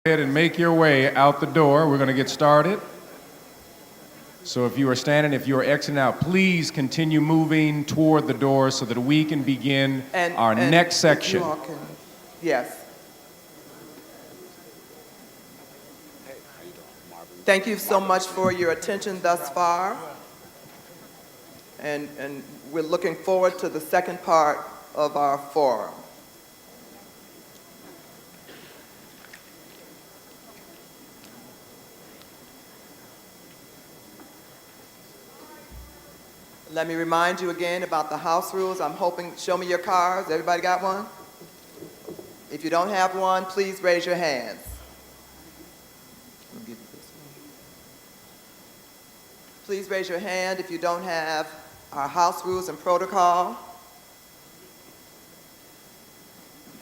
ahead and make your way out the door. We're going to get started. So if you are standing, if you are exiting out, please continue moving toward the door so that we can begin our next section. You all can, yes. Thank you so much for your attention thus far. And we're looking forward to the second part of our forum. Let me remind you again about the house rules. I'm hoping, show me your cards. Everybody got one? If you don't have one, please raise your hands. I'll give you this one. Please raise your hand if you don't have our house rules and protocol.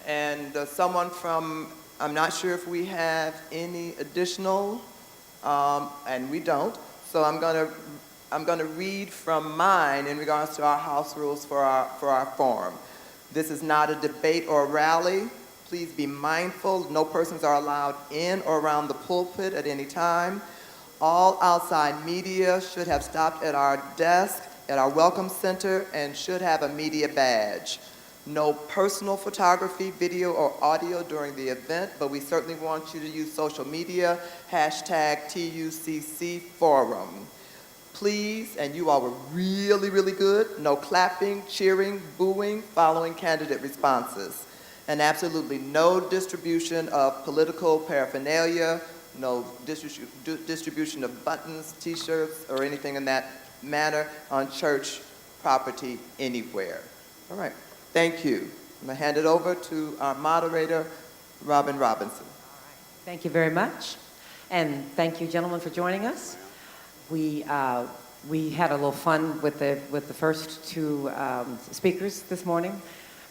And someone from, I'm not sure if we have any additional, and we don't. So I'm going to read from mine in regards to our house rules for our forum. This is not a debate or rally. Please be mindful. No persons are allowed in or around the pulpit at any time. All outside media should have stopped at our desk at our welcome center and should have a media badge. No personal photography, video, or audio during the event, but we certainly want you to use social media, #TUCC Forum. Please, and you all were really, really good, no clapping, cheering, booing following candidate responses. And absolutely no distribution of political paraphernalia, no distribution of buttons, t-shirts, or anything in that manner on church property anywhere. All right, thank you. I'm gonna hand it over to our moderator, Robin Robinson. Thank you very much. And thank you, gentlemen, for joining us. We had a little fun with the first two speakers this morning,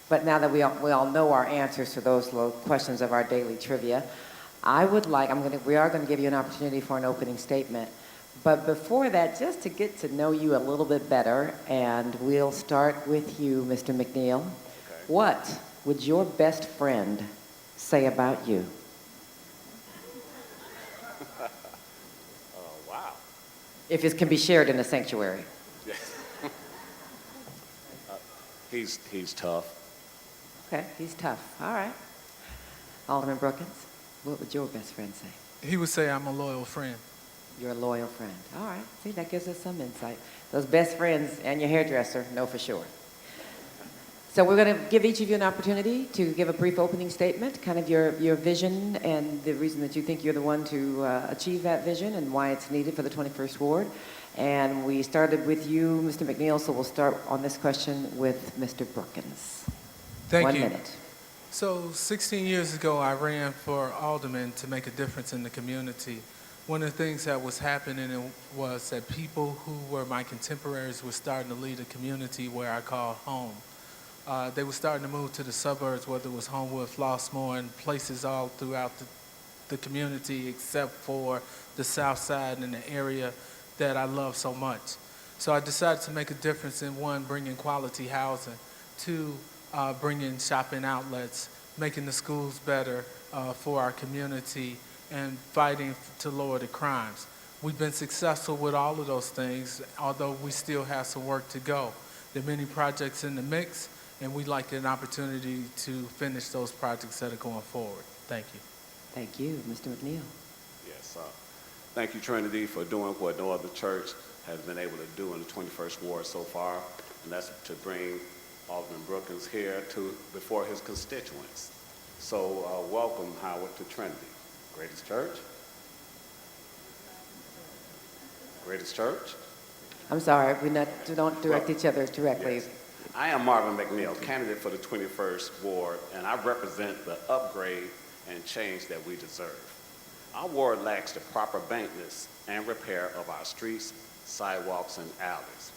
but now that we all know our answers to those little questions of our daily trivia, we are going to give you an opportunity for an opening statement. But before that, just to get to know you a little bit better, and we'll start with you, Mr. McNeil. Okay. What would your best friend say about you? Wow. If it can be shared in the sanctuary. He's tough. Okay, he's tough. All right. Alderman Brookins, what would your best friend say? He would say I'm a loyal friend. You're a loyal friend. All right. See, that gives us some insight. Those best friends and your hairdresser know for sure. So we're going to give each of you an opportunity to give a brief opening statement, kind of your vision and the reason that you think you're the one to achieve that vision and why it's needed for the 21st Ward. And we started with you, Mr. McNeil, so we'll start on this question with Mr. Brookins. Thank you. 1 minute. So 16 years ago, I ran for Alderman to make a difference in the community. One of the things that was happening was that people who were my contemporaries were starting to lead a community where I call home. They were starting to move to the suburbs, whether it was Homewood, Flossmoor, and places all throughout the community except for the South Side and the area that I love so much. So I decided to make a difference in, one, bringing quality housing, two, bringing shopping outlets, making the schools better for our community, and fighting to lower the crimes. We've been successful with all of those things, although we still have some work to go. There are many projects in the mix, and we'd like an opportunity to finish those projects that are going forward. Thank you. Thank you. Mr. McNeil. Yes, thank you, Trinity, for doing what no other church has been able to do in the 21st Ward so far, and that's to bring Alderman Brookins here before his constituents. So welcome, Howard, to Trinity. Greatest church? Greatest church? I'm sorry, we don't direct each other directly. Yes. I am Marvin McNeil, candidate for the 21st Ward, and I represent the upgrade and change that we deserve. Our ward lacks the proper maintenance and repair of our streets, sidewalks, and alleys.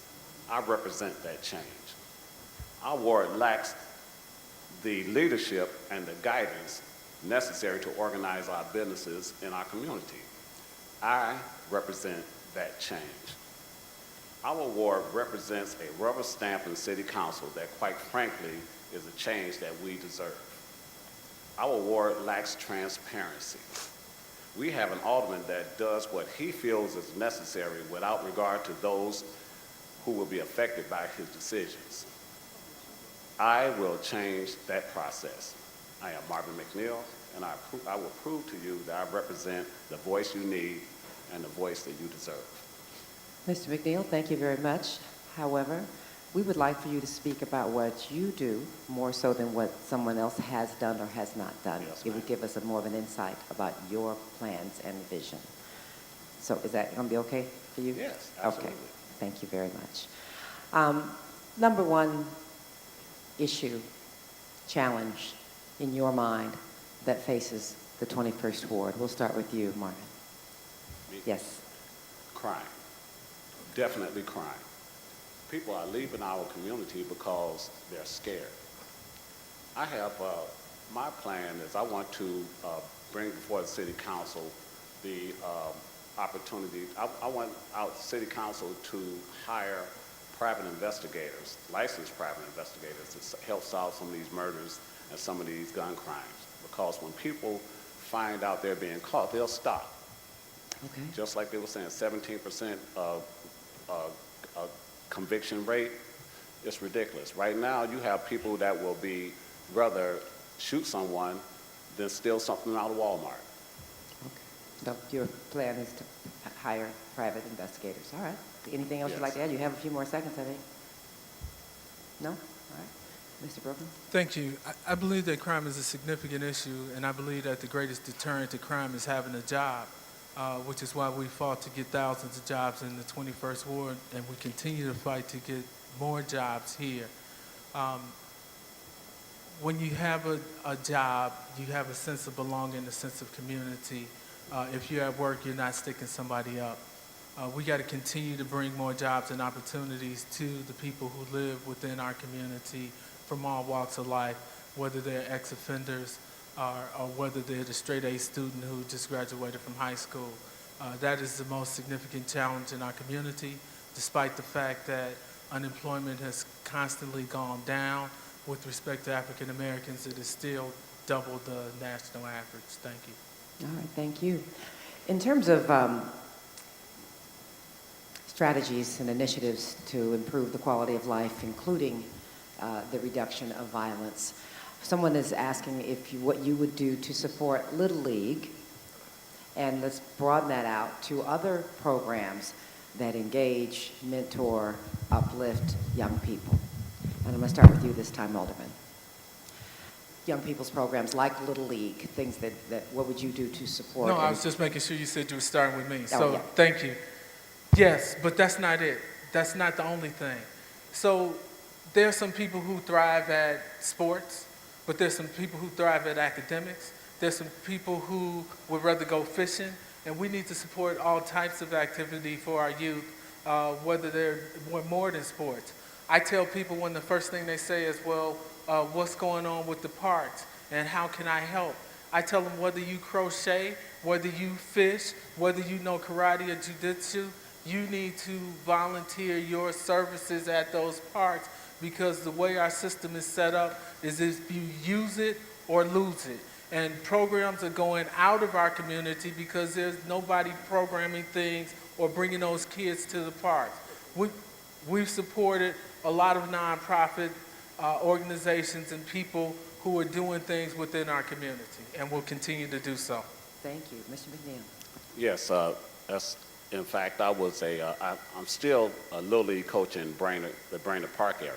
I represent that change. Our ward lacks the leadership and the guidance necessary to organize our businesses in our community. I represent that change. Our ward represents a rubber stamp in City Council that, quite frankly, is a change that we deserve. Our ward lacks transparency. We have an alderman that does what he feels is necessary without regard to those who will be affected by his decisions. I will change that process. I am Marvin McNeil, and I will prove to you that I represent the voice you need and the voice that you deserve. Mr. McNeil, thank you very much. However, we would like for you to speak about what you do more so than what someone else has done or has not done. Yes, It would give us more of an insight about your plans and vision. So is that going to be okay for you? Yes, absolutely. Okay, thank you very much. Number one issue, challenge in your mind that faces the 21st Ward. We'll start with you, Marvin. Me? Yes. Crime. Definitely crime. People are leaving our community because they're scared. I have, my plan is I want to bring before the City Council the opportunity, I want our City Council to hire private investigators, licensed private investigators to help solve some of these murders and some of these gun crimes. Because when people find out they're being caught, they'll stop. Okay. Just like they were saying, 17% of conviction rate, it's ridiculous. Right now, you have people that will be rather shoot someone than steal something out of Walmart. Okay. So your plan is to hire private investigators. All right. Anything else Yes. you'd like to add? You have a few more seconds, I think. No? All right. Mr. Brookins? Thank you. I believe that crime is a significant issue, and I believe that the greatest deterrent to crime is having a job, which is why we fought to get thousands of jobs in the 21st Ward, and we continue to fight to get more jobs here. When you have a job, you have a sense of belonging, a sense of community. If you're at work, you're not sticking somebody up. We got to continue to bring more jobs and opportunities to the people who live within our community from all walks of life, whether they're ex-offenders or whether they're the straight-A student who just graduated from high school. That is the most significant challenge in our community, despite the fact that unemployment has constantly gone down. With respect to African Americans, it is still double the national average. Thank you. All right, thank you. In terms of strategies and initiatives to improve the quality of life, including the reduction of violence, someone is asking what you would do to support Little League, and let's broaden that out to other programs that engage, mentor, uplift young people. And I'm going to start with you this time, Alderman. Young people's programs like Little League, things that what would you do to support? No, I was just making sure you said you were starting with me. Oh, So yeah. thank you. Yes, but that's not it. That's not the only thing. So there are some people who thrive at sports, but there's some people who thrive at academics. There's some people who would rather go fishing, and we need to support all types of activity for our youth, whether they're more than sports. I tell people when the first thing they say is, well, what's going on with the parks and how can I help? I tell them whether you crochet, whether you fish, whether you know karate or jiu-jitsu, you need to volunteer your services at those parks, because the way our system is set up is if you use it or lose it. And programs are going out of our community because there's nobody programming things or bringing those kids to the parks. We've supported a lot of nonprofit organizations and people who are doing things within our community, and will continue to do so. Thank you. Mr. McNeil. Yes, in fact, I'm still a Little League coach in the Brainerd Park area.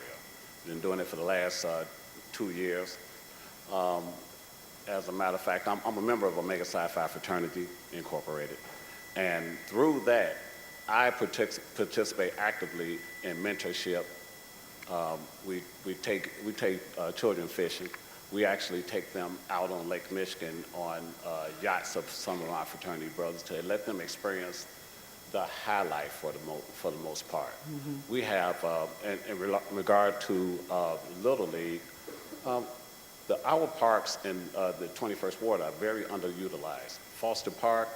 Been doing it for the last 2 years. As a matter of fact, I'm a member of Omega Psi Phi Fraternity Incorporated. And through that, I participate actively in mentorship. We take children fishing. We actually take them out on Lake Michigan on yachts of some of my fraternity brothers to let them experience the high life for the most part. Mm-hmm. We have, in regard to Little League, our parks in the 21st Ward are very underutilized. Foster Park,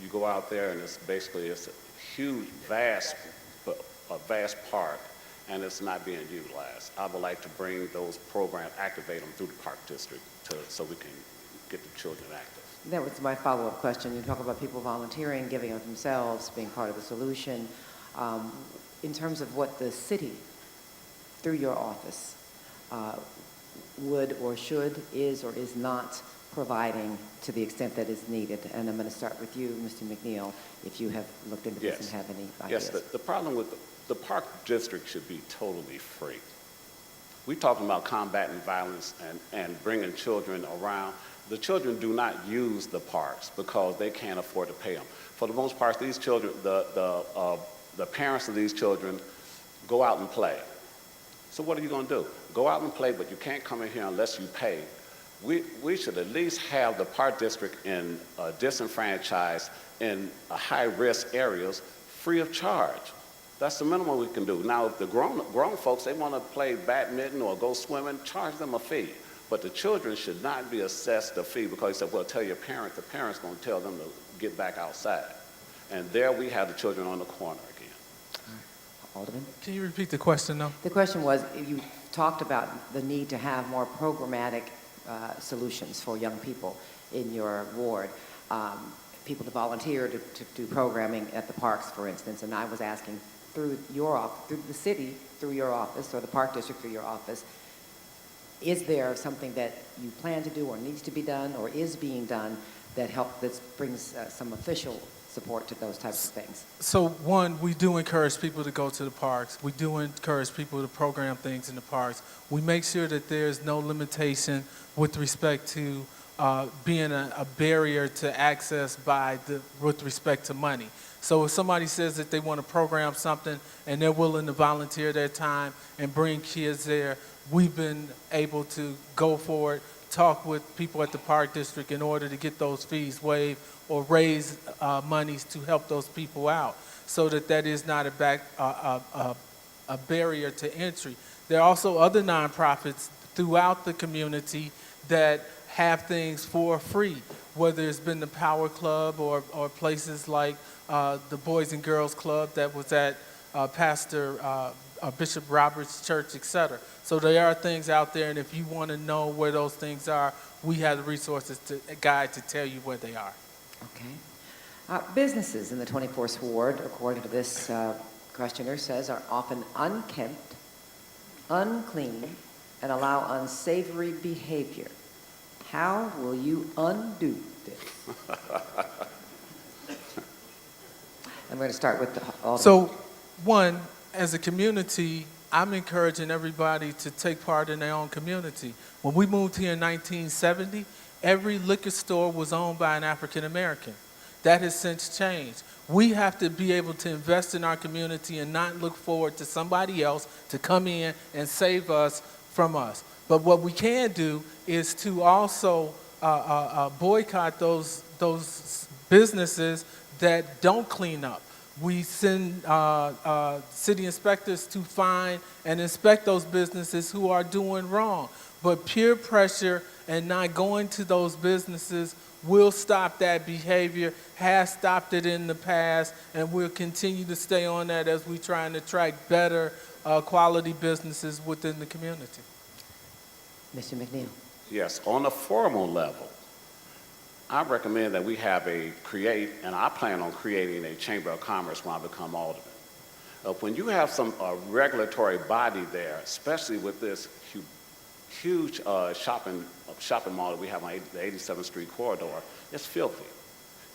you go out there and it's a huge, vast park, and it's not being utilized. I would like to bring those programs, activate them through the park district so we can get the children active. That was my follow-up question. You talk about people volunteering, giving of themselves, being part of the solution. In terms of what the city, through your office, would or should, is or is not providing to the extent that is needed. And I'm going to start with you, Mr. McNeil, if you have looked into this and have any ideas. Yes, the problem with the park district should be totally free. We're talking about combating violence and bringing children around. The children do not use the parks because they can't afford to pay them. For the most part, these children, the parents of these children go out and play. So what are you going to do? Go out and play, but you can't come in here unless you pay. We should at least have the park district in disenfranchised in high-risk areas free of charge. That's the minimum we can do. Now, if the grown folks, they want to play badminton or go swimming, charge them a fee. But the children should not be assessed a fee because they said, well, tell your parents. The parents going to tell them to get back outside. And there we have the children on the corner again. Alderman? Can you repeat the question, though? The question was, you talked about the need to have more programmatic solutions for young people in your ward. People to volunteer to do programming at the parks, for instance, and I was asking through the city, through your office, or the park district through your office, is there something that you plan to do or needs to be done or is being done that brings some official support to those types of things? So one, we do encourage people to go to the parks. We do encourage people to program things in the parks. We make sure that there's no limitation with respect to being a barrier to access with respect to money. So if somebody says that they want to program something and they're willing to volunteer their time and bring kids there, we've been able to go for it, talk with people at the park district in order to get those fees waived or raise monies to help those people out so that is not a barrier to entry. There are also other nonprofits throughout the community that have things for free, whether it's been the Power Club or places like the Boys and Girls Club that was at Pastor Bishop Roberts' church, etc. So there are things out there, and if you want to know where those things are, we have the resources to guide to tell you where they are. Okay. Businesses in the 24th Ward, according to this questioner, says are often unkempt, unclean, and allow unsavory behavior. How will you undo this? I'm going to start with the Alderman. So, one, as a community, I'm encouraging everybody to take part in their own community. When we moved here in 1970, every liquor store was owned by an African American. That has since changed. We have to be able to invest in our community and not look forward to somebody else to come in and save us from us. But what we can do is to also boycott those businesses that don't clean up. We send city inspectors to find and inspect those businesses who are doing wrong. But peer pressure and not going to those businesses will stop that behavior, has stopped it in the past, and we'll continue to stay on that as we try and attract better quality businesses within the community. Mr. McNeil. Yes, on a formal level, I recommend that we have and I plan on creating a Chamber of Commerce when I become Alderman. When you have some regulatory body there, especially with this huge shopping mall that we have on the 87th Street corridor, it's filthy.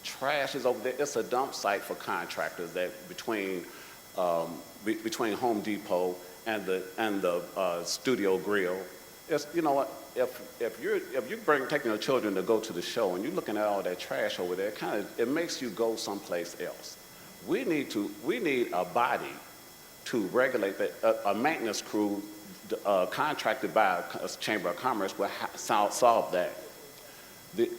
Trash is over there. It's a dump site for contractors that between Home Depot and the Studio Grill. You know what? If you're taking your children to go to the show and you're looking at all that trash over there, it makes you go someplace else. We need a body to regulate that. A maintenance crew contracted by a Chamber of Commerce will solve that.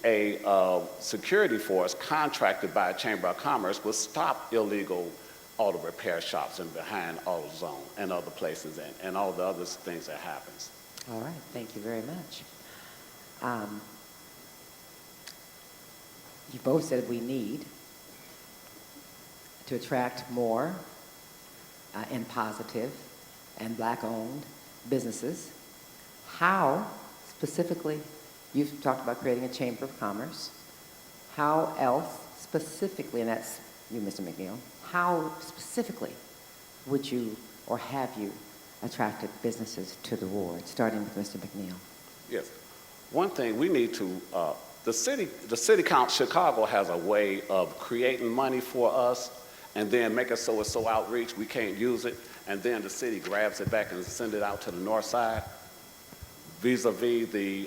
A security force contracted by a Chamber of Commerce will stop illegal auto repair shops and behind AutoZone and other places and all the other things that happens. All right, thank you very much. You both said we need to attract more and positive and Black-owned businesses. How, specifically, you've talked about creating a Chamber of Commerce. how else specifically, and that's you, Mr. McNeil, how specifically would you or have you attracted businesses to the ward, starting with Mr. McNeil? Yes. One thing we need to, the city council, Chicago has a way of creating money for us and then make it so it's so outreach we can't use it, and then the city grabs it back and sends it out to the north side, vis-a-vis the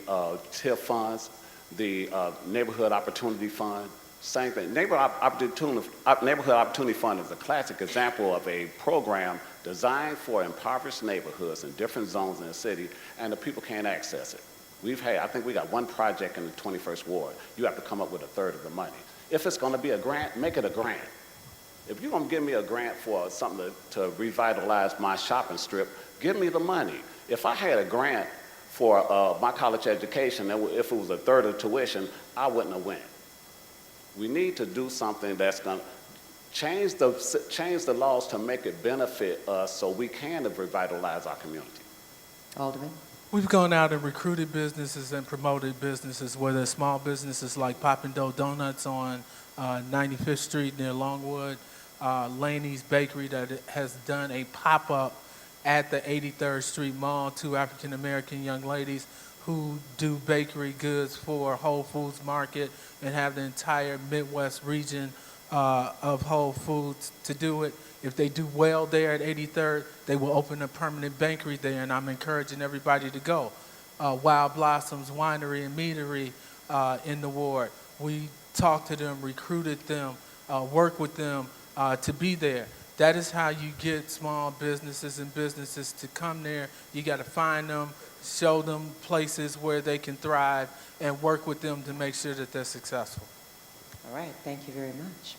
TIF funds, the Neighborhood Opportunity Fund. Same thing. Neighborhood Opportunity Fund is a classic example of a program designed for impoverished neighborhoods in different zones in the city, and the people can't access it. I think we got one project in the 21st Ward. You have to come up with a third of the money. If it's going to be a grant, make it a grant. If you're going to give me a grant for something to revitalize my shopping strip, give me the money. If I had a grant for my college education, if it was a third of tuition, I wouldn't have went. We need to do something that's going to change the laws to make it benefit us so we can revitalize our community. Alderman? We've gone out and recruited businesses and promoted businesses, whether it's small businesses like Poppin' Dough Donuts on 95th Street near Longwood, Laney's Bakery that has done a pop-up at the 83rd Street Mall, 2 African-American young ladies who do bakery goods for Whole Foods Market and have the entire Midwest region of Whole Foods to do it. If they do well there at 83rd, they will open a permanent bakery there, and I'm encouraging everybody to go. Wild Blossoms Winery and Meadery in the ward. We talked to them, recruited them, worked with them to be there. That is how you get small businesses and businesses to come there. You got to find them, show them places where they can thrive, and work with them to make sure that they're successful. All right, thank you very much.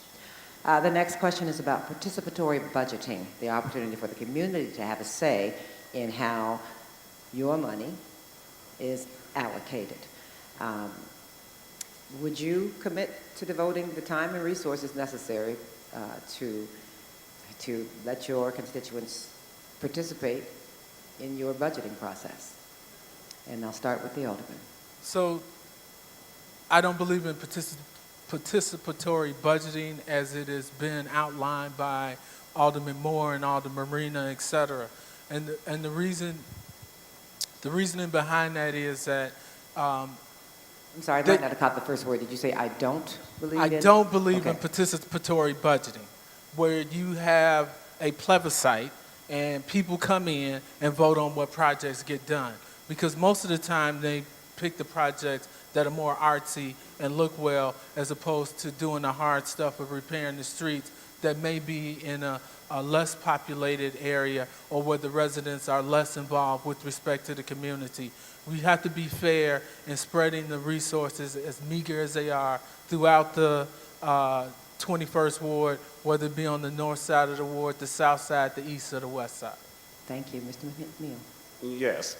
The next question is about participatory budgeting, the opportunity for the community to have a say in how your money is allocated. Would you commit to devoting the time and resources necessary to let your constituents participate in your budgeting process? And I'll start with the Alderman. So I don't believe in participatory budgeting as it has been outlined by Alderman Moore and Alderman Marina, et cetera. And the reasoning behind that is that I'm sorry, I might not have caught the first word. Did you say I don't believe in? I don't believe in Okay. participatory budgeting, where you have a plebiscite and people come in and vote on what projects get done. Because most of the time they pick the projects that are more artsy and look well, as opposed to doing the hard stuff of repairing the streets that may be in a less populated area or where the residents are less involved with respect to the community. We have to be fair in spreading the resources, as meager as they are, throughout the 21st Ward, whether it be on the north side of the ward, the south side, the east, or the west side. Thank you, Mr. McNeil. Yes,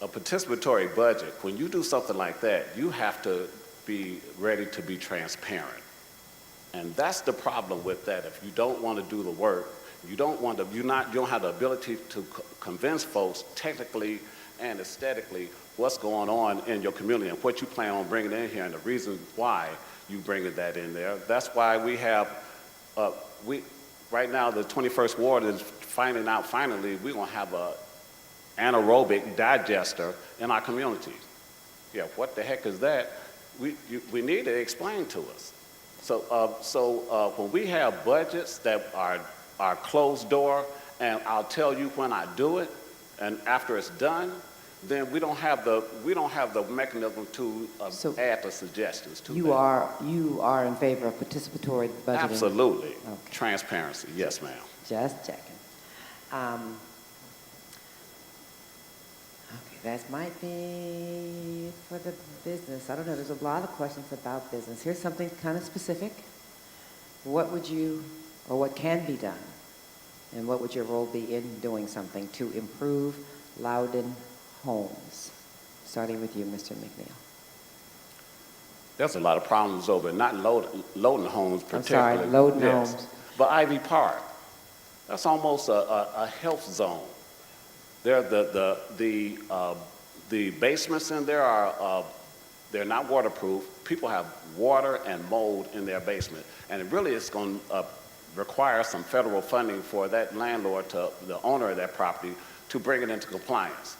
a participatory budget, when you do something like that, you have to be ready to be transparent. And that's the problem with that. If you don't want to do the work, you don't have the ability to convince folks technically and aesthetically what's going on in your community and what you plan on bringing in here and the reason why you bringing that in there. That's why we have, right now the 21st Ward is finding out finally we're going to have a anaerobic digester in our community. Yeah, what the heck is that? We need to explain to us. So when we have budgets that are closed door, and I'll tell you when I do it, and after it's done, then we don't have the mechanism to add the suggestions to You that. are in favor of participatory budgeting? Absolutely. Okay. Transparency, yes, ma'am. Just checking. Okay, that might be for the business. I don't know, there's a lot of questions about business. Here's something kind of specific. What would you, or what can be done, and what would your role be in doing something to improve Loudoun homes? Starting with you, Mr. McNeil. There's a lot of problems over it, not Loudoun homes particularly. I'm sorry, Loudoun homes. But Ivy Park, that's almost a health zone. There, the basements in there are They're not waterproof. People have water and mold in their basement. And it really is going to require some federal funding for that landlord, the owner of that property, to bring it into compliance.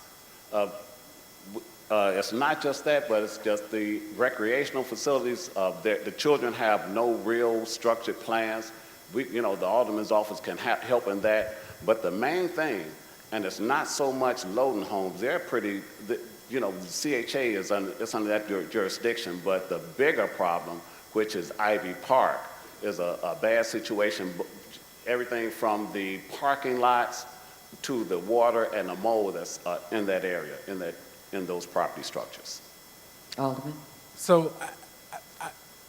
It's not just that, but it's just the recreational facilities. The children have no real structured plans. The Alderman's office can help in that. But the main thing, and it's not so much loading homes, they're pretty, the CHA is under that jurisdiction, but the bigger problem, which is Ivy Park, is a bad situation. Everything from the parking lots to the water and the mold that's in that area, in those property structures. Alderman? So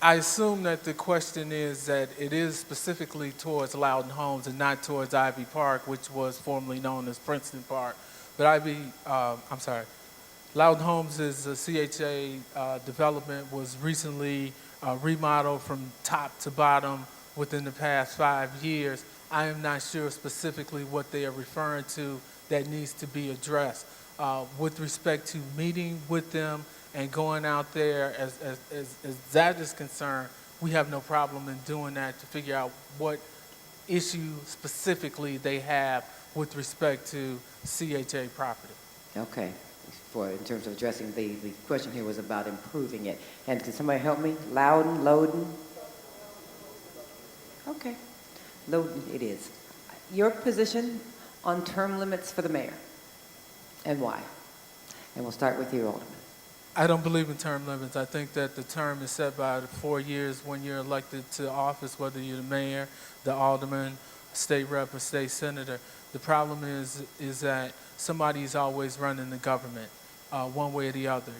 I assume that the question is that it is specifically towards Loudon Homes and not towards Ivy Park, which was formerly known as Princeton Park. But Loudon Homes is a CHA development, was recently remodeled from top to bottom within the past 5 years. I am not sure specifically what they are referring to that needs to be addressed. With respect to meeting with them and going out there, as that is concerned, we have no problem in doing that to figure out what issue specifically they have with respect to CHA property. Okay. In terms of addressing the question here was about improving it. And can somebody help me? Loudon? Okay. Loudon it is. Your position on term limits for the mayor, and why? And we'll start with you, Alderman. I don't believe in term limits. I think that the term is set by 4 years when you're elected to office, whether you're the mayor, the alderman, state rep, or state senator. The problem is that somebody's always running the government, one way or the other.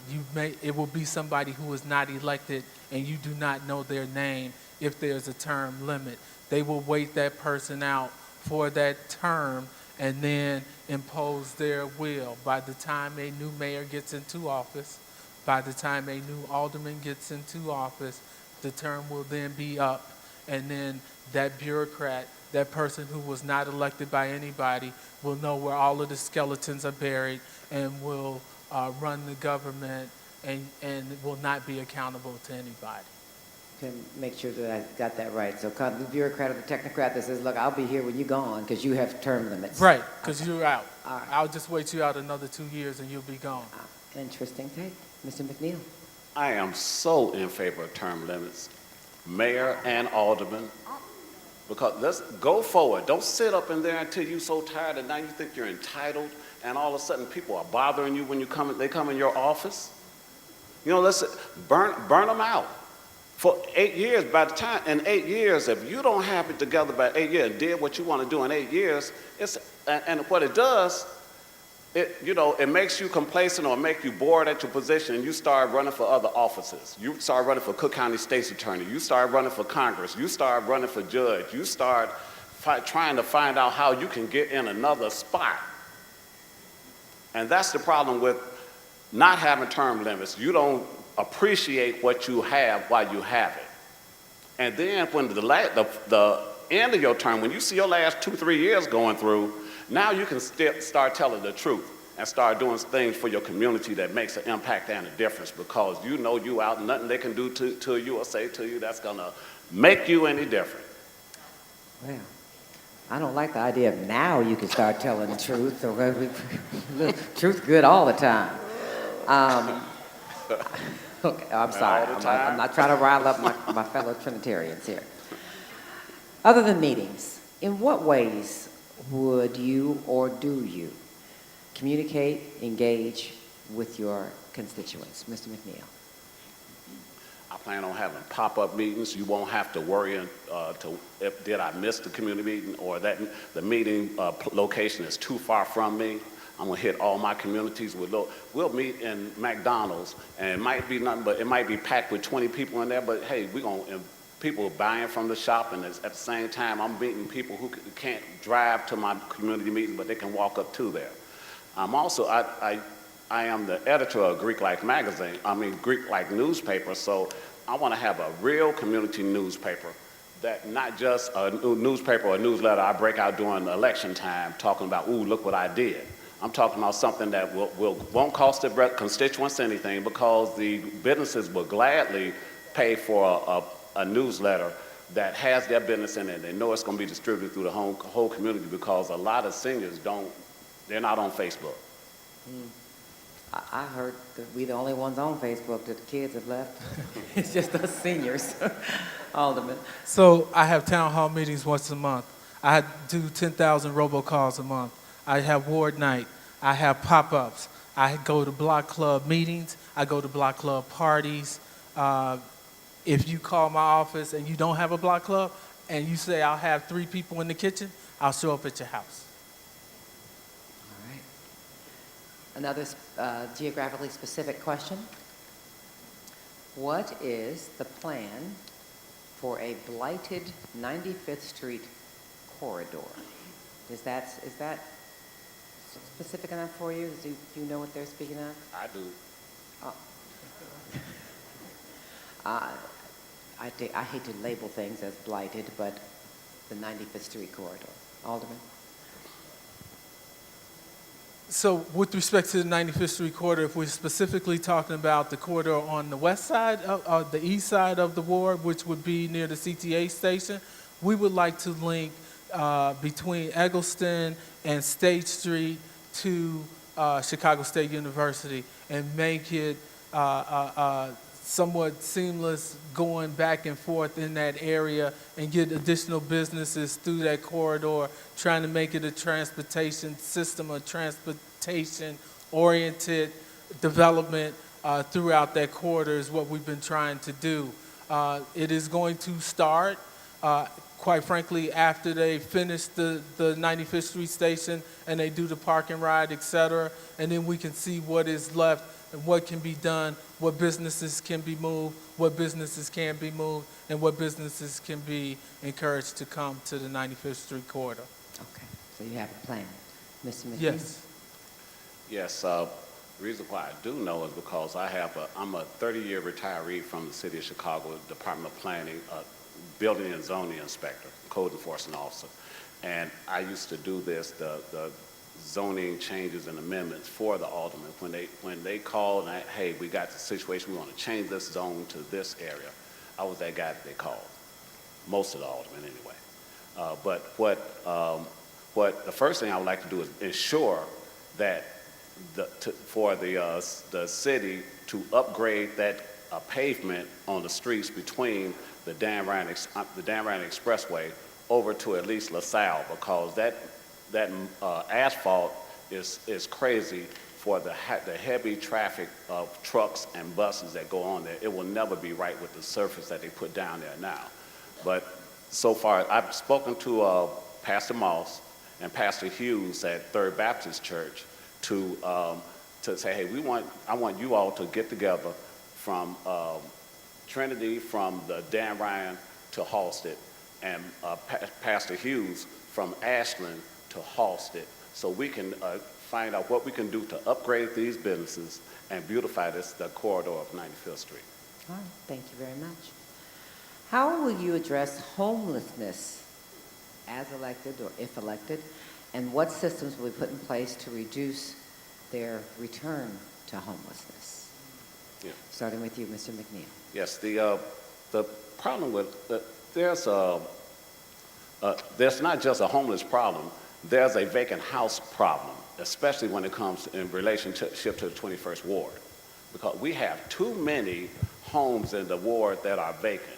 It will be somebody who is not elected and you do not know their name if there's a term limit. They will wait that person out for that term and then impose their will. By the time a new mayor gets into office, by the time a new alderman gets into office, the term will then be up, and then that bureaucrat, that person who was not elected by anybody, will know where all of the skeletons are buried and will run the government and will not be accountable to anybody. To make sure that I got that right. So the bureaucrat or the technocrat that says, look, I'll be here when you're gone because you have term limits. Right, because you're out. All right. I'll just wait you out another 2 years and you'll be gone. Interesting take. Mr. McNeil. I am so in favor of term limits, mayor and alderman, because let's go forward. Don't sit up in there until you're so tired and now you think you're entitled and all of a sudden people are bothering you when they come in your office. Let's burn them out. For 8 years, in 8 years, if you don't have it together by 8 years and did what you want to do in 8 years, and what it does, it makes you complacent or make you bored at your position, and you start running for other offices. You start running for Cook County State's Attorney. You start running for Congress. You start running for judge. You start trying to find out how you can get in another spot. And that's the problem with not having term limits. You don't appreciate what you have while you have it. And then when the end of your term, when you see your last 2-3 years going through, now you can start telling the truth and start doing things for your community that makes an impact and a difference, because you out and nothing they can do to you or say to you that's gonna make you any different. Well, I don't like the idea of now you can start telling the truth. Truth good all the time. Okay, I'm sorry. I'm not trying to rile up my fellow Trinitarians here. Other than meetings, in what ways would you or do you communicate, engage with your constituents? Mr. McNeil. I plan on having pop-up meetings. You won't have to worry if did I miss the community meeting or that the meeting location is too far from me. I'm gonna hit all my communities we'll meet in McDonald's, and it might be nothing, but it might be packed with 20 people in there, but hey, people buying from the shop, and at the same time, I'm meeting people who can't drive to my community meeting, but they can walk up to there. I'm also, I am the editor of Greek Life magazine, Greek Life newspaper, so I wanna have a real community newspaper that not just a newspaper or a newsletter I break out during the election time talking about, ooh, look what I did. I'm talking about something that won't cost the constituents anything, because the businesses will gladly pay for a newsletter that has their business in it. They know it's going to be distributed through the whole community, because a lot of seniors they're not on Facebook. I heard that we the only ones on Facebook that the kids have left. It's just us seniors. Alderman. So I have town hall meetings once a month. I do 10,000 robocalls a month. I have ward night. I have pop-ups. I go to block club meetings. I go to block club parties. If you call my office and you don't have a block club and you say I'll have 3 people in the kitchen, I'll show up at your house. All right. Another geographically specific question. What is the plan for a blighted 95th Street corridor? Is that specific enough for you? Do you know what they're speaking of? I do. I hate to label things as blighted, but the 95th Street corridor. Alderman? So with respect to the 95th Street corridor, if we're specifically talking about the corridor on the west side, the east side of the ward, which would be near the CTA station, we would like to link between Eggleston and State Street to Chicago State University and make it somewhat seamless going back and forth in that area and get additional businesses through that corridor, trying to make it a transportation system, a transportation-oriented development throughout that corridor is what we've been trying to do. It is going to start, quite frankly, after they finish the 95th Street station and they do the park and ride, et cetera, and then we can see what is left and what can be done, what businesses can be moved, what businesses can be moved, and what businesses can be encouraged to come to the 95th Street corridor. Okay, so you have a plan. Mr. McNeil? Yes. Yes, the reason why I do know is because I'm a 30-year retiree from the City of Chicago Department of Planning, building and zoning inspector, code enforcement officer. And I used to do this, the zoning changes and amendments for the aldermen. When they called and, hey, we got the situation, we want to change this zone to this area, I was that guy that they called. Most of the aldermen anyway. But what the first thing I would like to do is ensure that for the city to upgrade that pavement on the streets between the Dan Ryan Expressway over to at least LaSalle, because that asphalt is crazy for the heavy traffic of trucks and buses that go on there. It will never be right with the surface that they put down there now. But so far, I've spoken to Pastor Moss and Pastor Hughes at Third Baptist Church to say, hey, I want you all to get together from Trinity, from the Dan Ryan to Halsted, and Pastor Hughes from Ashland to Halsted, so we can find out what we can do to upgrade these businesses and beautify the corridor of 95th Street. All right, thank you very much. How will you address homelessness as elected or if elected, and what systems will be put in place to reduce their return to homelessness? Yeah. Starting with you, Mr. McNeil. Yes, the problem with there's not just a homeless problem. There's a vacant house problem, especially when it comes in relationship to the 21st Ward, because we have too many homes in the ward that are vacant.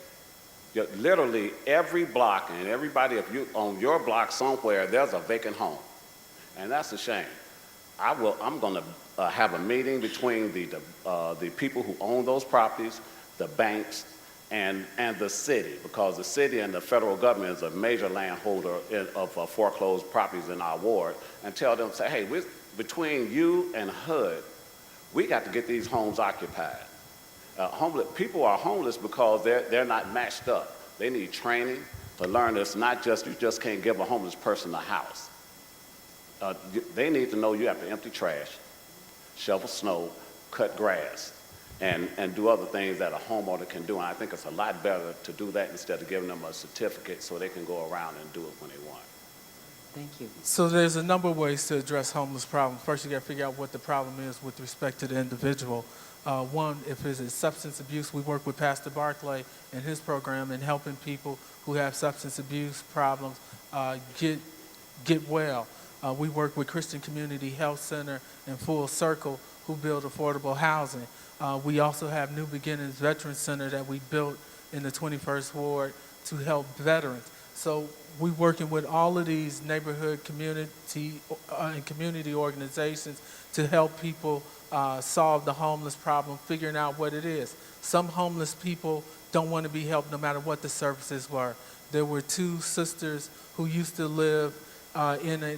Literally every block, and everybody, if you on your block somewhere, there's a vacant home, and that's a shame. I'm going to have a meeting between the people who own those properties, the banks, and the city, because the city and the federal government is a major landholder of foreclosed properties in our ward, and tell them, say, hey, between you and HUD, we got to get these homes occupied. People are homeless because they're not matched up. They need training to learn it's not just, you just can't give a homeless person a house. They need to know you have to empty trash, shovel snow, cut grass, and do other things that a homeowner can do. And I think it's a lot better to do that instead of giving them a certificate so they can go around and do it when they want. Thank you. So there's a number of ways to address homeless problems. First, you got to figure out what the problem is with respect to the individual. One, if it's substance abuse, we work with Pastor Barclay and his program in helping people who have substance abuse problems get well. We work with Christian Community Health Center and Full Circle, who build affordable housing. We also have New Beginnings Veterans Center that we built in the 21st Ward to help veterans. So we're working with all of these neighborhood community and community organizations to help people solve the homeless problem, figuring out what it is. Some homeless people don't want to be helped no matter what the services were. There were two sisters who used to live in a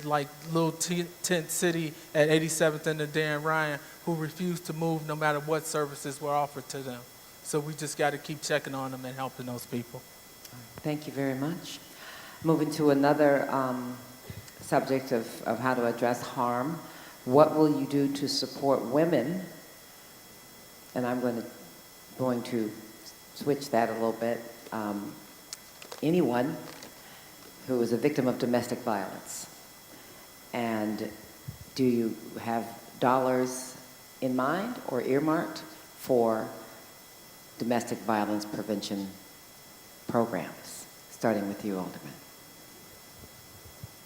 little tent city at 87th and the Dan Ryan who refused to move no matter what services were offered to them. So we just got to keep checking on them and helping those people. Thank you very much. Moving to another subject of how to address harm. What will you do to support women? And I'm going to switch that a little bit. Anyone who is a victim of domestic violence. And do you have dollars in mind or earmarked for domestic violence prevention programs? Starting with you, Alderman.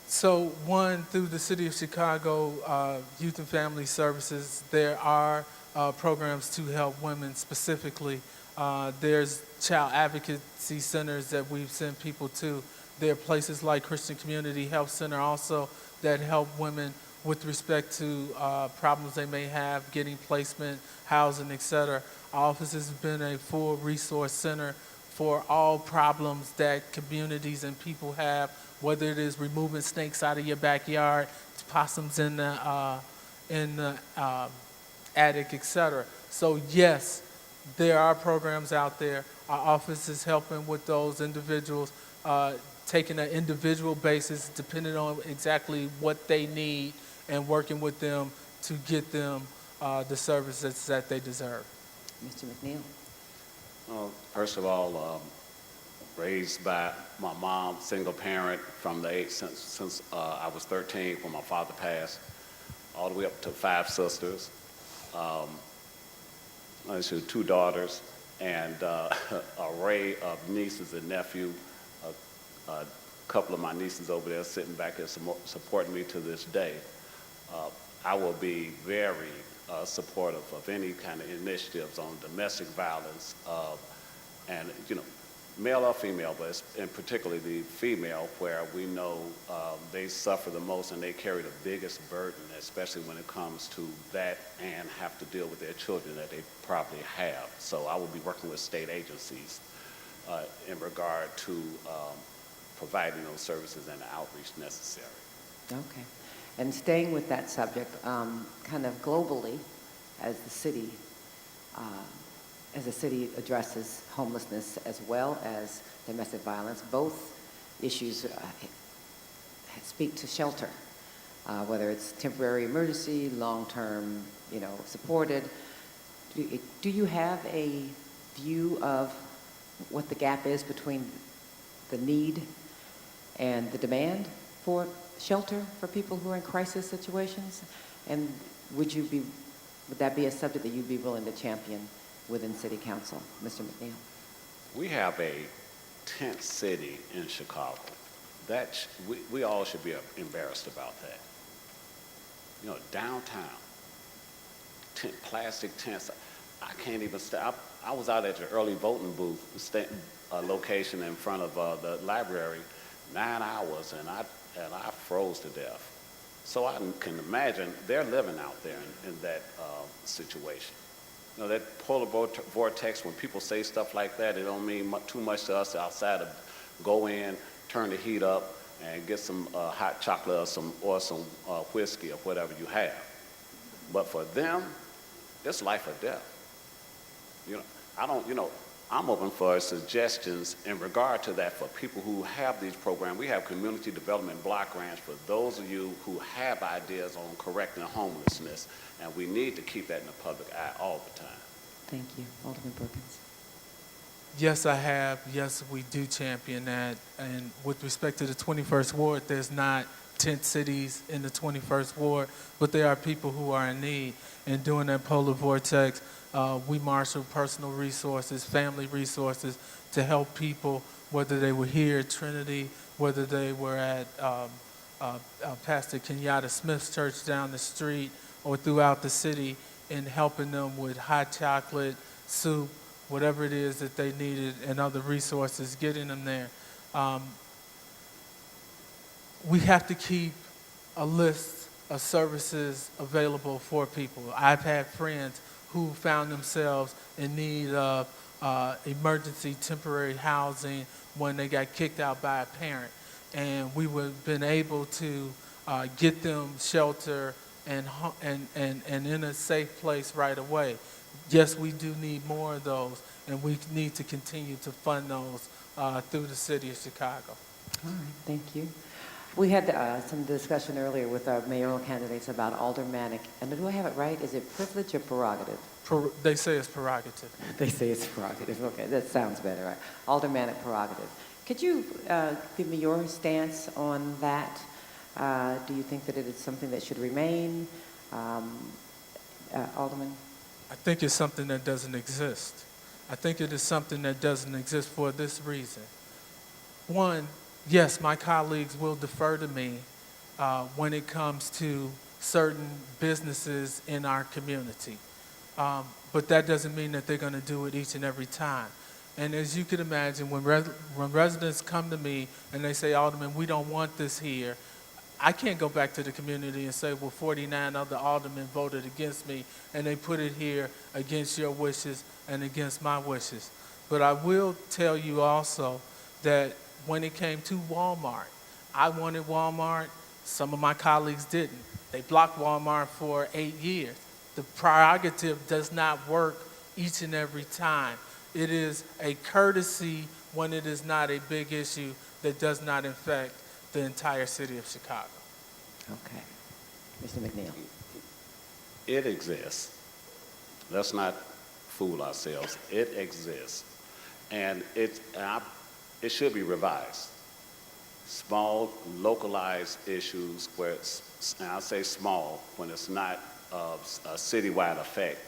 So one, through the City of Chicago Youth and Family Services, there are programs to help women specifically. There's child advocacy centers that we've sent people to. There are places like Christian Community Health Center also that help women with respect to problems they may have, getting placement, housing, etc. Our office has been a full resource center for all problems that communities and people have, whether it is removing snakes out of your backyard, possums in the attic, etc. So yes, there are programs out there. Our office is helping with those individuals, taking an individual basis, depending on exactly what they need, and working with them to get them the services that they deserve. Mr. McNeil. Well, first of all, raised by my mom, single parent from the age since I was 13 when my father passed, all the way up to 5 sisters, 2 daughters, and a array of nieces and nephews. A couple of my nieces over there sitting back and supporting me to this day. I will be very supportive of any kind of initiatives on domestic violence, and male or female, but in particularly the female, where we know they suffer the most and they carry the biggest burden, especially when it comes to that and have to deal with their children that they probably have. So I will be working with state agencies in regard to providing those services and the outreach necessary. Okay. And staying with that subject, kind of globally, as the city addresses homelessness as well as domestic violence, both issues speak to shelter, whether it's temporary emergency, long-term, supported. Do you have a view of what the gap is between the need and the demand for shelter for people who are in crisis situations? And would that be a subject that you'd be willing to champion within City Council, Mr. McNeil? We have a tent city in Chicago. We all should be embarrassed about that. Downtown, plastic tents. I can't even stop. I was out at the early voting booth location in front of the library 9 hours, and I froze to death. So I can imagine they're living out there in that situation. That polar vortex, when people say stuff like that, it don't mean too much to us outside of go in, turn the heat up, and get some hot chocolate or some whiskey or whatever you have. But for them, it's life or death. I'm open for suggestions in regard to that for people who have these programs. We have community development block grants for those of you who have ideas on correcting homelessness, and we need to keep that in the public eye all the time. Thank you. Alderman Brookins. Yes, I have. Yes, we do champion that. And with respect to the 21st Ward, there's not tent cities in the 21st Ward, but there are people who are in need. And during that polar vortex, we marshaled personal resources, family resources to help people, whether they were here at Trinity, whether they were at Pastor Kenyatta Smith's church down the street, or throughout the city, in helping them with hot chocolate, soup, whatever it is that they needed, and other resources, getting them there. We have to keep a list of services available for people. I've had friends who found themselves in need of emergency temporary housing when they got kicked out by a parent. And we have been able to get them shelter and in a safe place right away. Yes, we do need more of those, and we need to continue to fund those through the city of Chicago. All right, thank you. We had some discussion earlier with our mayoral candidates about aldermanic, and do I have it right? Is it privilege or prerogative? They say it's prerogative. They say it's prerogative. Okay, that sounds better, right? Aldermanic prerogative. Could you give me your stance on that? Do you think that it is something that should remain? Alderman? I think it's something that doesn't exist. I think it is something that doesn't exist for this reason. One, yes, my colleagues will defer to me when it comes to certain businesses in our community. But that doesn't mean that they're going to do it each and every time. And as you can imagine, when residents come to me and they say, Alderman, we don't want this here, I can't go back to the community and say, well, 49 other aldermen voted against me, and they put it here against your wishes and against my wishes. But I will tell you also that when it came to Walmart, I wanted Walmart. Some of my colleagues didn't. They blocked Walmart for 8 years. The prerogative does not work each and every time. It is a courtesy when it is not a big issue that does not affect the entire city of Chicago. Okay. Mr. McNeil. It exists. Let's not fool ourselves. It exists. And it should be revised. Small, localized issues where and I say small when it's not a citywide effect,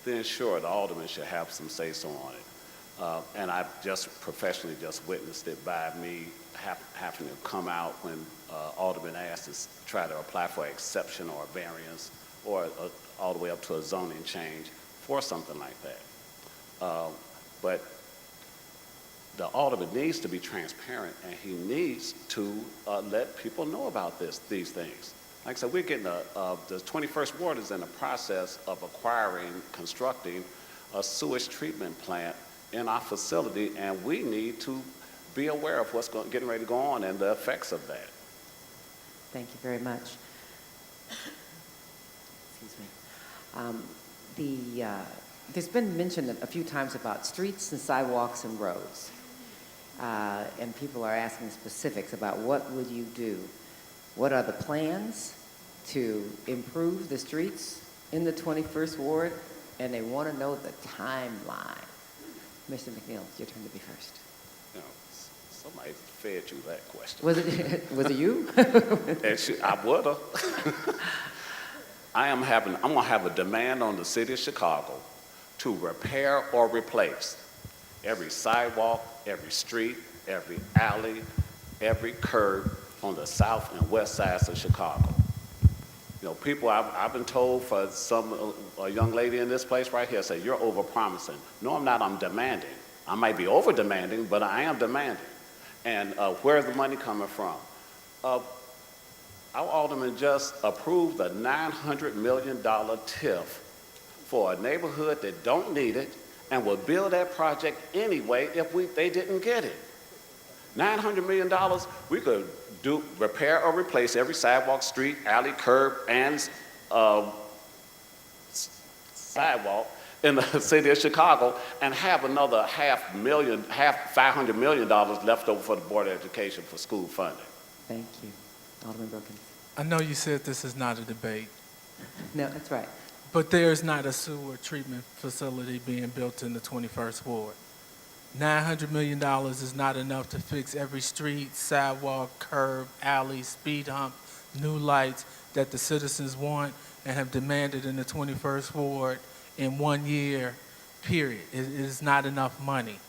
then sure, the alderman should have some say-so on it. And I've just professionally just witnessed it by me having to come out when alderman asked to try to apply for exception or a variance or all the way up to a zoning change for something like that. But the alderman needs to be transparent, and he needs to let people know about these things. Like I said, we're getting the 21st Ward is in the process of constructing a sewage treatment plant in our facility, and we need to be aware of what's getting ready to go on and the effects of that. Thank you very much. Excuse me. There's been mention a few times about streets and sidewalks and roads. And people are asking specifics about what would you do? What are the plans to improve the streets in the 21st Ward? And they want to know the timeline. Mr. McNeil, it's your turn to be first. You know, somebody fed you that question. Was it you? I would have. I'm going to have a demand on the city of Chicago to repair or replace every sidewalk, every street, every alley, every curb on the south and west sides of Chicago. You know, people, I've been told for a young lady in this place right here say, you're over-promising. No, I'm not, I'm demanding. I might be over-demanding, but I am demanding. And where's the money coming from? Our alderman just approved a $900 million TIF for a neighborhood that don't need it and will build that project anyway if they didn't get it. $900 million, we could repair or replace every sidewalk, street, alley, curb, and sidewalk in the city of Chicago and have another $500 million left over for the Board of Education for school funding. Thank you. Alderman Brookins. I know you said this is not a debate, No, that's right. but there's not a sewer treatment facility being built in the 21st Ward. $900 million is not enough to fix every street, sidewalk, curb, alley, speed hump new lights that the citizens want and have demanded in the 21st Ward in 1 year, period. It is not enough money.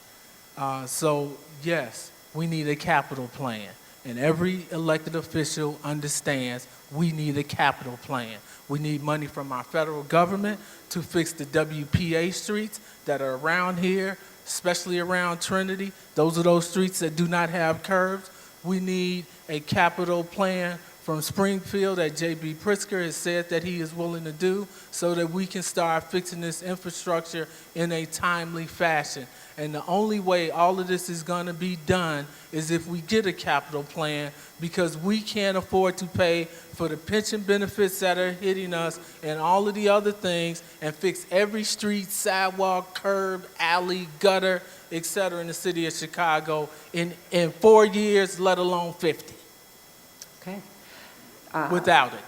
So yes, we need a capital plan. And every elected official understands we need a capital plan. We need money from our federal government to fix the WPA streets that are around here, especially around Trinity. Those are those streets that do not have curbs. We need a capital plan from Springfield that J.B. Pritzker has said that he is willing to do so that we can start fixing this infrastructure in a timely fashion. And the only way all of this is going to be done is if we get a capital plan, because we can't afford to pay for the pension benefits that are hitting us and all of the other things and fix every street, sidewalk, curb, alley, gutter, etc. in the city of Chicago in 4 years, let alone 50. Okay. Without it.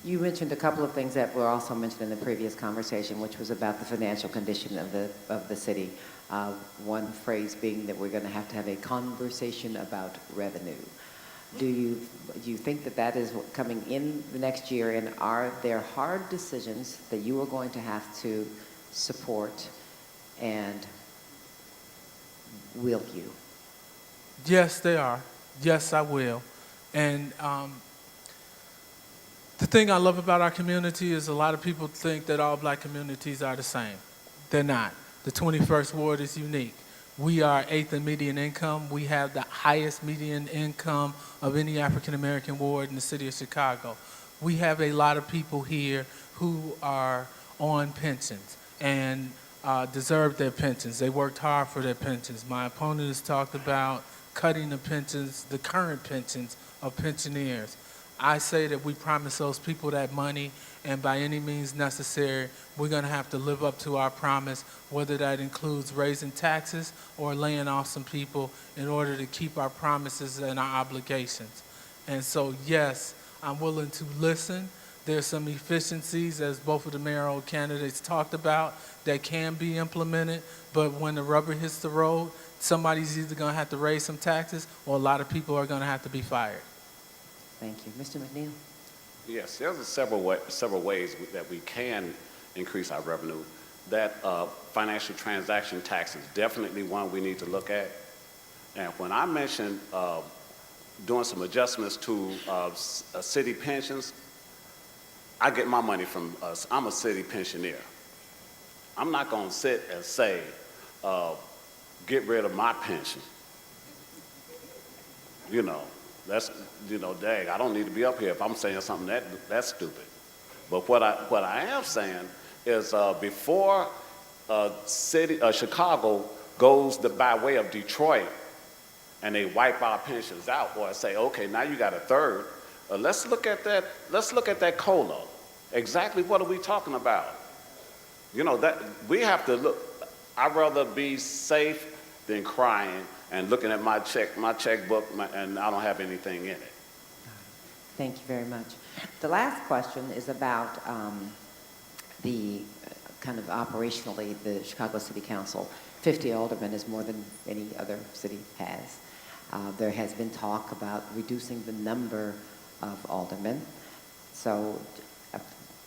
You mentioned a couple of things that were also mentioned in the previous conversation, which was about the financial condition of the city. One phrase being that we're going to have a conversation about revenue. Do you think that is coming in the next year, and are there hard decisions that you are going to have to support, and will you? Yes, they are. Yes, I will. And the thing I love about our community is a lot of people think that all black communities are the same. They're not. The 21st Ward is unique. We are 8th in median income. We have the highest median income of any African American ward in the city of Chicago. We have a lot of people here who are on pensions and deserve their pensions. They worked hard for their pensions. My opponent has talked about cutting the pensions, the current pensions of pensioners. I say that we promise those people that money, and by any means necessary, we're going to have to live up to our promise, whether that includes raising taxes or laying off some people in order to keep our promises and our obligations. And so, yes, I'm willing to listen. There's some efficiencies, as both of the mayoral candidates talked about, that can be implemented, but when the rubber hits the road, somebody's either going to have to raise some taxes or a lot of people are going to have to be fired. Thank you. Mr. McNeil? Yes, there's several ways that we can increase our revenue. That financial transaction tax is definitely one we need to look at. And when I mentioned doing some adjustments to city pensions, I get my money from us. I'm a city pensioner. I'm not going to sit and say, get rid of my pension. You know, that's, dang, I don't need to be up here if I'm saying something that's stupid. But what I am saying is before Chicago goes by way of Detroit and they wipe our pensions out, or say, okay, now you got a third, let's look at that COLA. Exactly what are we talking about? That we have to look. I'd rather be safe than crying and looking at my checkbook, and I don't have anything in it. Thank you very much. The last question is about the kind of operationally, the Chicago City Council. 50 aldermen is more than any other city has. There has been talk about reducing the number of aldermen. So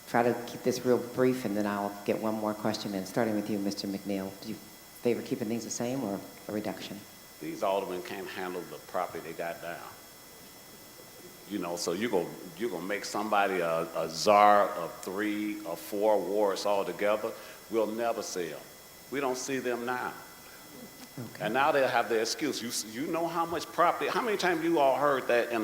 try to keep this real brief, and then I'll get one more question in, starting with you, Mr. McNeil. Do you favor keeping things the same or a reduction? These aldermen can't handle the property they got down. So you're gonna make somebody a czar of 3 or 4 wards altogether. We'll never see them. We don't see them now. Okay. And now they'll have their excuse. You know how much property? How many times you all heard that in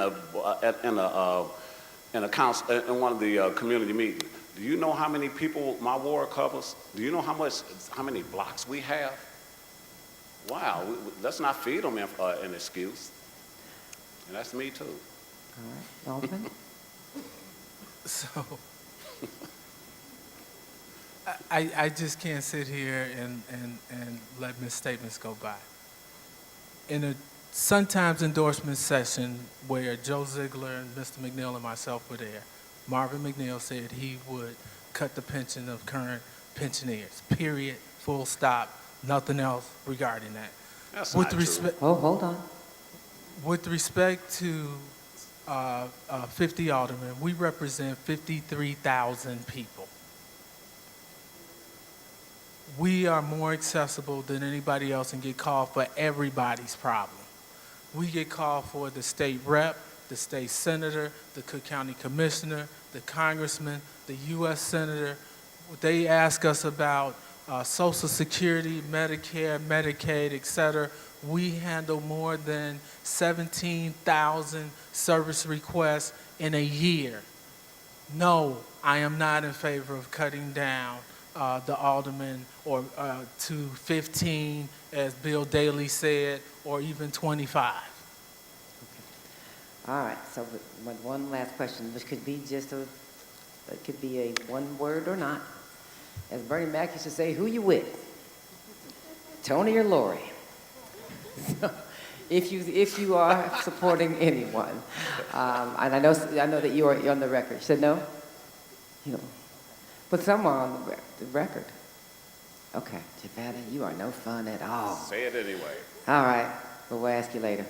a council, in one of the community meetings? Do you know how many people my ward covers? Do you know how many blocks we have? Wow, let's not feed them an excuse. And that's me too. All right, Alderman? So, I just can't sit here and let misstatements go by. In a Sun Times endorsement session where Joe Ziegler and Mr. McNeil and myself were there, Marvin McNeil said he would cut the pension of current pensioners, period, full stop, nothing else regarding that. That's not true. Oh, hold on. With respect to 50 aldermen. We represent 53,000 people. We are more accessible than anybody else and get called for everybody's problem. We get called for the state rep, the state senator, the Cook County commissioner, the congressman, the U.S. senator. They ask us about Social Security, Medicare, Medicaid, et cetera. We handle more than 17,000 service requests in a year. No, I am not in favor of cutting down the alderman or to 15, as Bill Daley said, or even 25. All right, so one last question, which could be it could be a one word or not. As Bernie Mac used to say, who you with? Tony or Lori? So, if you are supporting anyone, and I know that you're on the record. You said no? You know, but somewhere on the record. Okay, Javada, you are no fun at all. Say it anyway. All right, well, we'll ask you later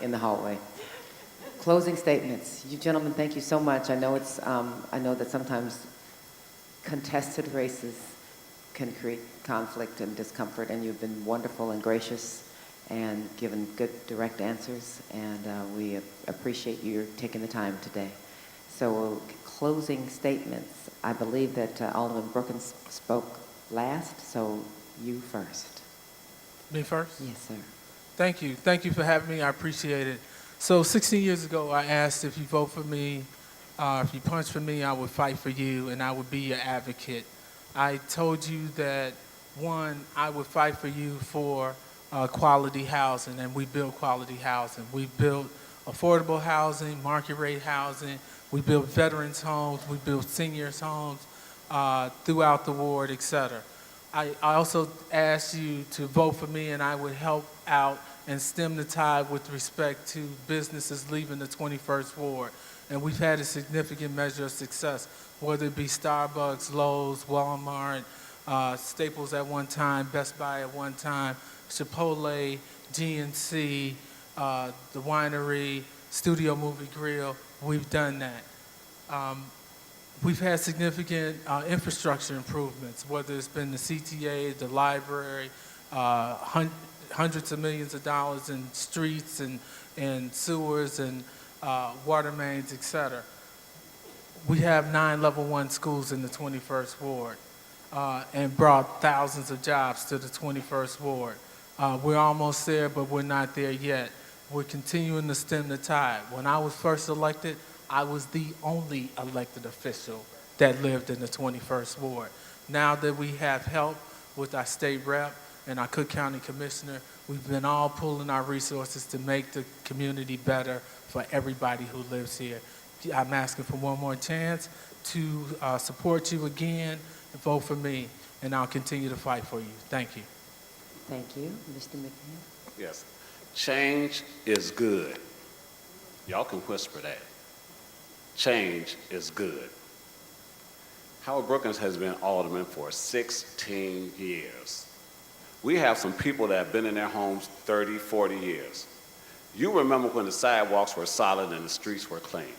in the hallway. Closing statements. You gentlemen, thank you so much. I know I know that sometimes contested races can create conflict and discomfort, and you've been wonderful and gracious and given good, direct answers, and we appreciate you taking the time today. So, closing statements. I believe that Alderman Brookins spoke last, so you first. Me first? Yes, sir. Thank you. Thank you for having me. I appreciate it. So 16 years ago, I asked if you vote for me, if you punch for me, I would fight for you, and I would be your advocate. I told you that, one, I would fight for you for quality housing, and we built quality housing. We built affordable housing, market rate housing. We built veterans' homes. We built seniors' homes throughout the ward, et cetera. I also asked you to vote for me, and I would help out and stem the tide with respect to businesses leaving the 21st ward. And we've had a significant measure of success, whether it be Starbucks, Lowe's, Walmart, Staples at one time, Best Buy at one time, Chipotle, GNC, the winery, Studio Movie Grill. We've done that. We've had significant infrastructure improvements, whether it's been the CTA, the library, hundreds of millions of dollars in streets and sewers and water mains, et cetera. We have 9 level 1 schools in the 21st ward and brought thousands of jobs to the 21st ward. We're almost there, but we're not there yet. We're continuing to stem the tide. When I was first elected, I was the only elected official that lived in the 21st ward. Now that we have help with our state rep and our Cook County commissioner, we've been all pulling our resources to make the community better for everybody who lives here. I'm asking for one more chance to support you again and vote for me, and I'll continue to fight for you. Thank you. Thank you. Mr. McNeil? Yes. Change is good. Y'all can whisper that. Change is good. Howard Brookins has been alderman for 16 years. We have some people that have been in their homes 30, 40 years. You remember when the sidewalks were solid and the streets were clean.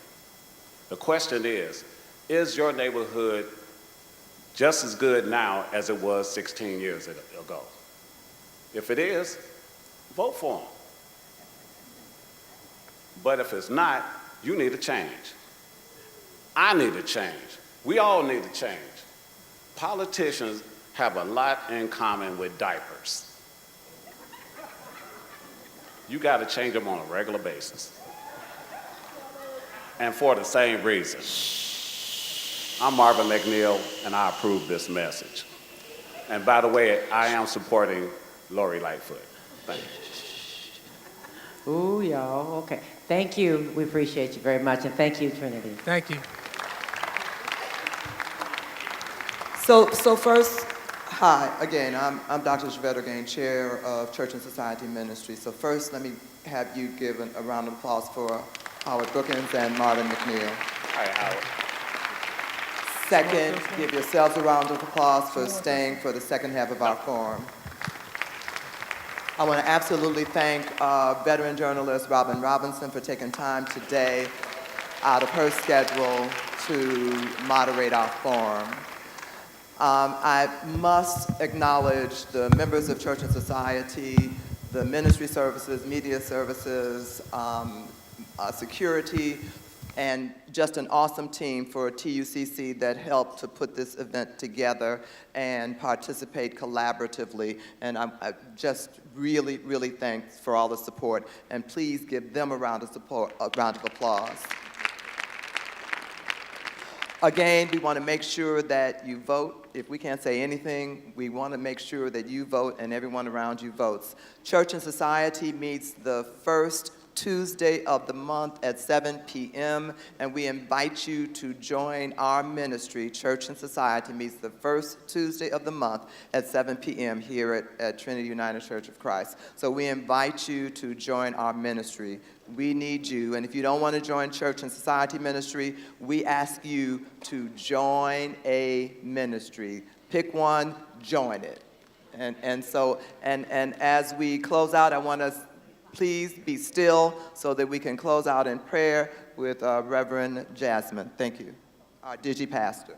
The question is your neighborhood just as good now as it was 16 years ago? If it is, vote for them. But if it's not, you need a change. I need a change. We all need a change. Politicians have a lot in common with diapers. You got to change them on a regular basis. And for the same reason. I'm Marvin McNeil, and I approve this message. And by the way, I am supporting Lori Lightfoot. Thank you. Ooh, y'all, okay. Thank you. We appreciate you very much, and thank you, Trinity. Thank you. So first, hi, again, I'm Dr. Javette again, Chair of Church and Society Ministry. So first, let me have you give a round of applause for Howard Brookins and Marvin McNeil. Hi, Howard. Second, give yourselves a round of applause for staying for the second half of our forum. I want to absolutely thank veteran journalist Robin Robinson for taking time today out of her schedule to moderate our forum. I must acknowledge the members of Church and Society, the ministry services, media services, security, and just an awesome team for TUCC that helped to put this event together and participate collaboratively. And I just really, really thanks for all the support. And please give them a round of applause. Again, we want to make sure that you vote. If we can't say anything, we want to make sure that you vote and everyone around you votes. Church and Society meets the first Tuesday of the month at 7 p.m., and we invite you to join our ministry. Church and Society meets the first Tuesday of the month at 7 p.m. here at Trinity United Church of Christ. So we invite you to join our ministry. We need you, and if you don't want to join Church and Society ministry, we ask you to join a ministry. Pick one, join it. And as we close out, I want us please be still so that we can close out in prayer with Reverend Jasmine. Thank you. Our Digi-Pastor.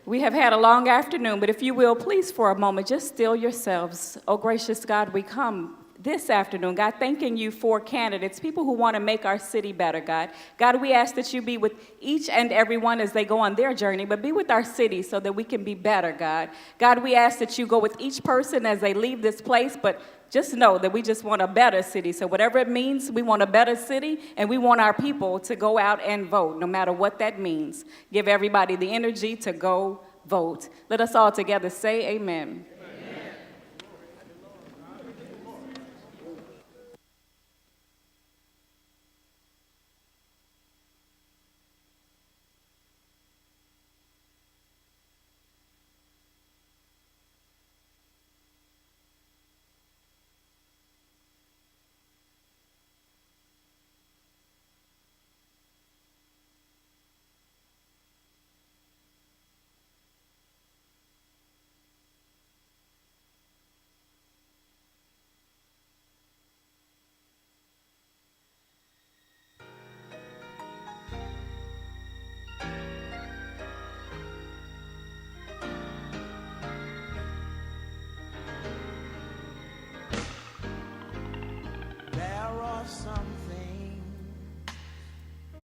We have had a long afternoon, but if you will, please for a moment, just still yourselves. Oh, gracious God, we come this afternoon, God, thanking you for candidates, people who want to make our city better, God. God, we ask that you be with each and every one as they go on their journey, but be with our city so that we can be better, God. God, we ask that you go with each person as they leave this place, but just know that we just want a better city. So whatever it means, we want a better city, and we want our people to go out and vote, no matter what that means. Give everybody the energy to go vote. Let us all together say amen.